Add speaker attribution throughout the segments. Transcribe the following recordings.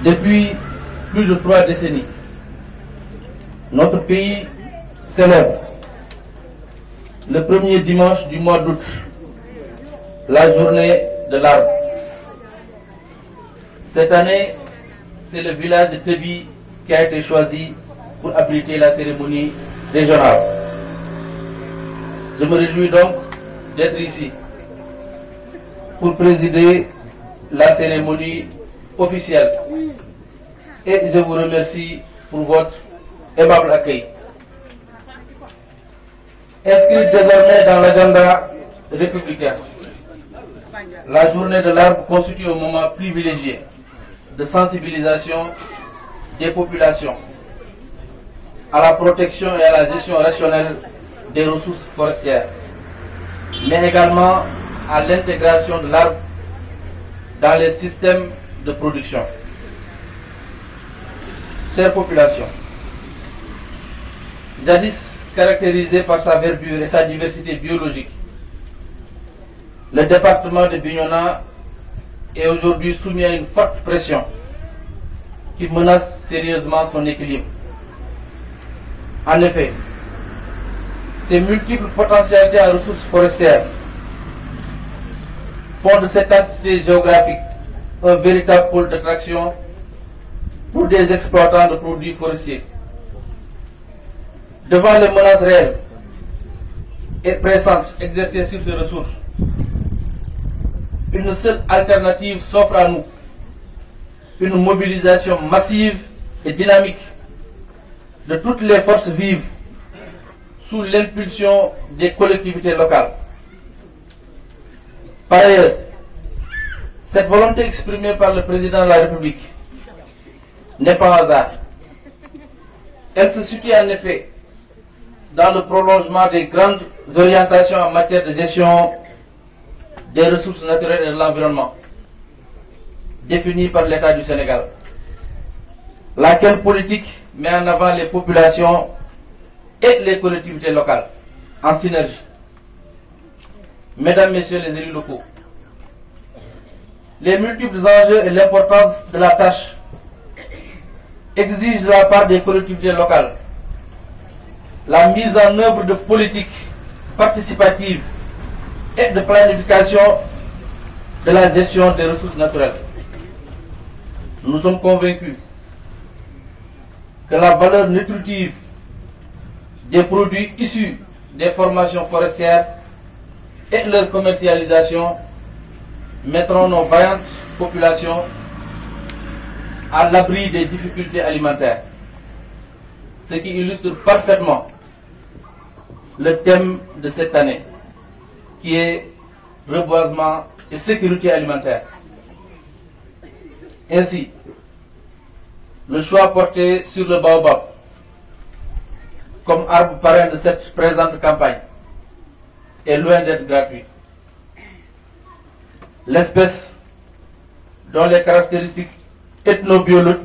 Speaker 1: Depuis plus de 3 décennies, notre pays célèbre le premier dimanche du mois d'août la journée de l'arbre. Cette année, c'est le village de Tebi qui a été choisi pour abriter la cérémonie régionale. Je me réjouis donc d'être ici pour présider la cérémonie officielle et je vous remercie pour votre aimable accueil. Inscrite désormais dans l'agenda républicain, la journée de l'arbre constitue un moment privilégié de sensibilisation des populations à la protection et à la gestion rationnelle des ressources forestières, mais également à l'intégration de l'arbre dans les systèmes de production. Chères populations, jadis caractérisé par sa verdure et sa diversité biologique, le département de Bignona est aujourd'hui soumis à une forte pression qui menace sérieusement son équilibre. En effet, ces multiples potentialités en ressources forestières font de cette entité géographique un véritable pôle d'attraction pour des exploitants de produits forestiers. Devant les menaces réelles et pressantes exercées sur ces ressources, une seule alternative s'offre à nous: une mobilisation massive et dynamique de toutes les forces vives sous l'impulsion des collectivités locales. Par ailleurs, cette volonté exprimée par le président de la République n'est pas un hasard. Elle se situe en effet dans le prolongement des grandes orientations en matière de gestion des ressources naturelles et de l'environnement définies par l'État du Sénégal, laquelle politique met en avant les populations et les collectivités locales en synergie. Mesdames, Messieurs les élus locaux, les multiples enjeux et l'importance de la tâche exigent de la part des collectivités locales la mise en œuvre de politiques participatives et de planification de la gestion des ressources naturelles. Nous sommes convaincus que la valeur nutritive des produits issus des formations forestières et leur commercialisation mettront nos vaillantes populations à l'abri des difficultés alimentaires, ce qui illustre parfaitement le thème de cette année, qui est reboisement et sécurité alimentaire. Ainsi, le choix porté sur le baobab comme arbre parrain de cette présente campagne est loin d'être gratuit. L'espèce, dont les caractéristiques ethnobotaniques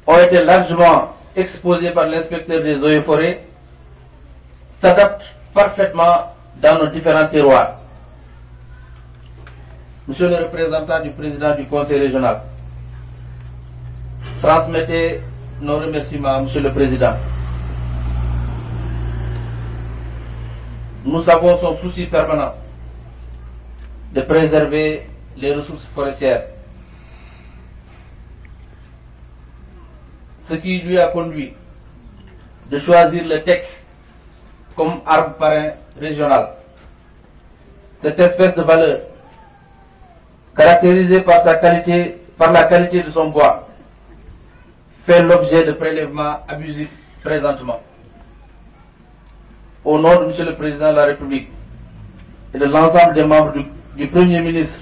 Speaker 1: ont été largement exposées par l'inspecteur des eaux et forêts, s'adapte parfaitement dans nos différents terroirs. Monsieur le représentant du président du conseil régional, transmettez nos remerciements à Monsieur le Président. Nous savons son souci permanent de préserver les ressources forestières, ce qui lui a conduit de choisir le teck comme arbre parrain régional. Cette espèce de valeur, caractérisée par la qualité de son bois, fait l'objet de prélèvements abusifs présentement. Au nom de Monsieur le Président de la République et de l'ensemble des membres du Premier ministre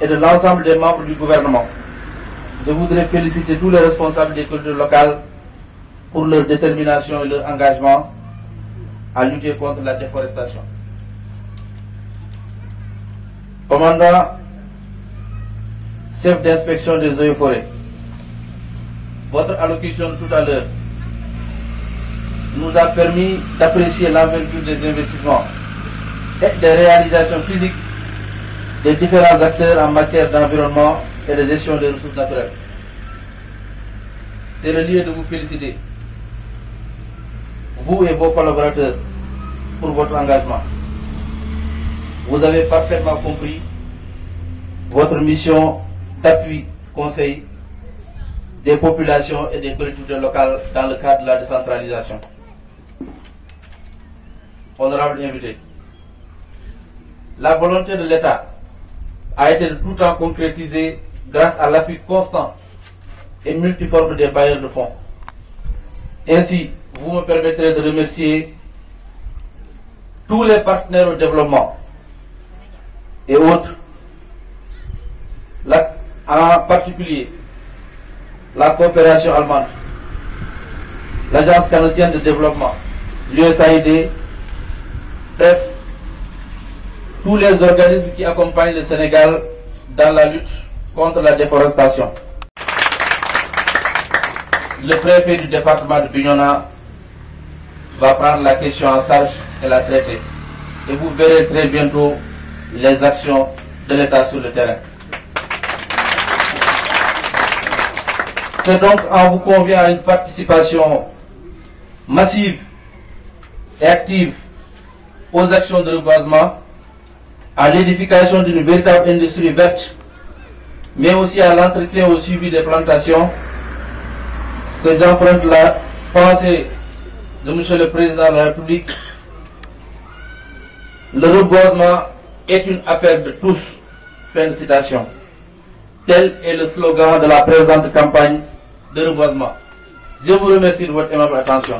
Speaker 1: et de l'ensemble des membres du gouvernement, je voudrais féliciter tous les responsables des cultures locales pour leur détermination et leur engagement à lutter contre la déforestation. Commandant, chef d'inspection des eaux et forêts, votre allocution de tout à l'heure nous a permis d'apprécier l'envergure des investissements et des réalisations physiques des différents acteurs en matière d'environnement et de gestion des ressources naturelles. C'est le lieu de vous féliciter, vous et vos collaborateurs, pour votre engagement. Vous avez parfaitement compris votre mission d'appui, conseil des populations et des collectivités locales dans le cadre de la décentralisation. Honorable invité, la volonté de l'État a été de tout temps concrétisée grâce à l'appui constant et multiforme des bailleurs de fonds. Ainsi, vous me permettrez de remercier tous les partenaires au développement et autres, en particulier la coopération allemande, l'Agence canadienne de développement, l'USAID, bref, tous les organismes qui accompagnent le Sénégal dans la lutte contre la déforestation. Le préfet du département de Bignona va prendre la question en charge et la traiter. Et vous verrez très bientôt les actions de l'État sur le terrain. C'est donc en vous conviant à une participation massive et active aux actions de reboisement, à l'édification d'une véritable industrie verte, mais aussi à l'entretien et au suivi des plantations, que j'emprunte la pensée de M. le Président de la République. Le reboisement est une affaire de tous. Fin de citation. Tel est le slogan de la présente campagne de reboisement. Je vous remercie de votre aimable attention.